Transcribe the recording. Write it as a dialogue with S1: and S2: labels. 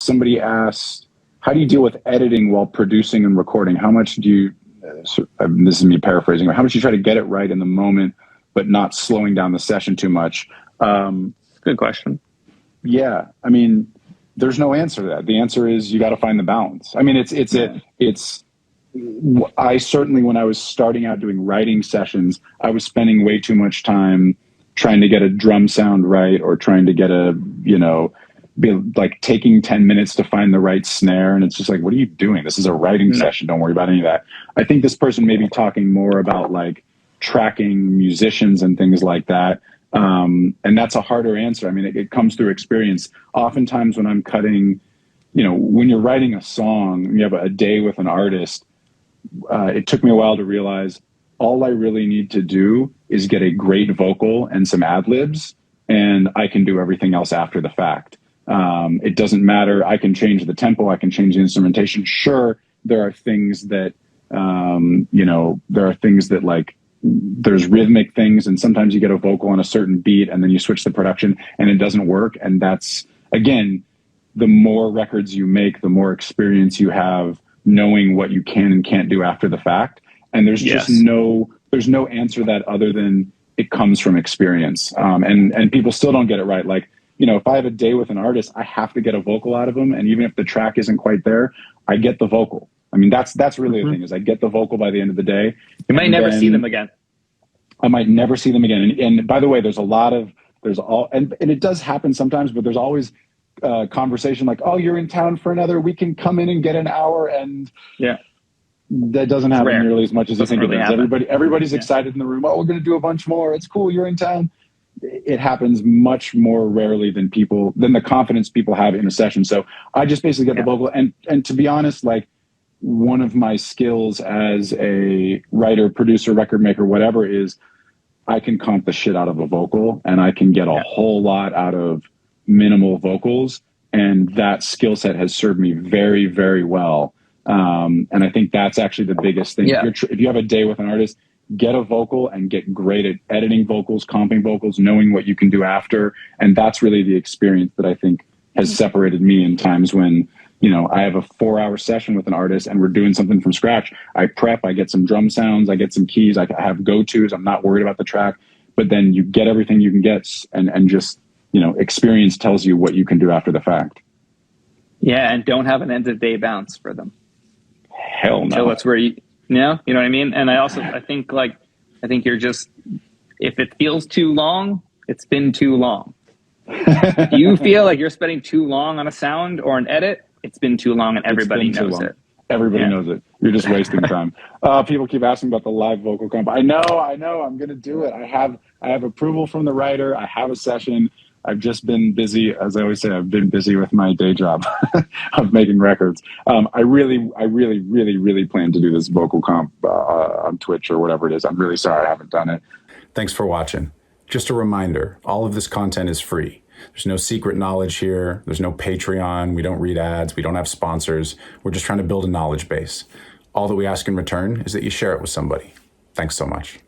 S1: somebody asked, how do you deal with editing while producing and recording? How much do you, this is me paraphrasing, how much do you try to get it right in the moment, but not slowing down the session too much?
S2: Good question.
S1: Yeah. I mean, there's no answer to that. The answer is you got to find the balance. I mean, I certainly, when I was starting out doing writing sessions, I was spending way too much time trying to get a drum sound right, or trying to get be like taking 10 minutes to find the right snare. And it's just like, what are you doing? This is a writing session. Don't worry about any of that. I think this person may be talking more about like tracking musicians and things like that. And that's a harder answer. I mean, it comes through experience. Oftentimes when I'm cutting, when you're writing a song, you have a day with an artist, it took me a while to realize all I really need to do is get a great vocal and some ad-libs, and I can do everything else after the fact. It doesn't matter. I can change the tempo. I can change the instrumentation. Sure, there are things that, like, there's rhythmic things, and sometimes you get a vocal on a certain beat and then you switch the production and it doesn't work. And that's, again, the more records you make, the more experience you have knowing what you can and can't do after the fact. And there's just there's no answer to that other than it comes from experience. And people still don't get it right. Like, if I have a day with an artist, I have to get a vocal out of them. And even if the track isn't quite there, I get the vocal. I mean, that's really the thing, is I get the vocal by the end of the day.
S2: You might never see them again.
S1: I might never see them again. And by the way, and it does happen sometimes, but there's always conversation like, oh, you're in town for another, we can come in and get an hour. And that doesn't happen nearly as much as you think it does. Everybody's excited in the room. Oh, we're going to do a bunch more. It's cool. You're in town. It happens much more rarely than the confidence people have in a session. So I just basically get the vocal. And to be honest, like, one of my skills as a writer, producer, record maker, whatever, is I can comp the shit out of a vocal, and I can get a whole lot out of minimal vocals. And that skill set has served me very, very well. And I think that's actually the biggest thing.
S2: Yeah.
S1: If you have a day with an artist, get a vocal and get great at editing vocals, comping vocals, knowing what you can do after. And that's really the experience that I think has separated me in times when, I have a 4-hour session with an artist and we're doing something from scratch. I prep, I get some drum sounds, I get some keys, I have go-tos, I'm not worried about the track, but then you get everything you can get, and just, experience tells you what you can do after the fact.
S2: Yeah, and don't have an end of day bounce for them.
S1: Hell no.
S2: So that's where you know what I mean? And I think you're just, if it feels too long, it's been too long. Do you feel like you're spending too long on a sound or an edit? It's been too long, and everybody knows it.
S1: Everybody knows it. You're just wasting time. People keep asking about the live vocal comp. I know. I'm going to do it. I have approval from the writer. I have a session. I've just been busy. As I always say, I've been busy with my day job of making records. I really plan to do this vocal comp on Twitch or whatever it is. I'm really sorry I haven't done it.
S3: Thanks for watching. Just a reminder, all of this content is free. There's no secret knowledge here. There's no Patreon. We don't read ads. We don't have sponsors. We're just trying to build a knowledge base. All that we ask in return is that you share it with somebody. Thanks so much.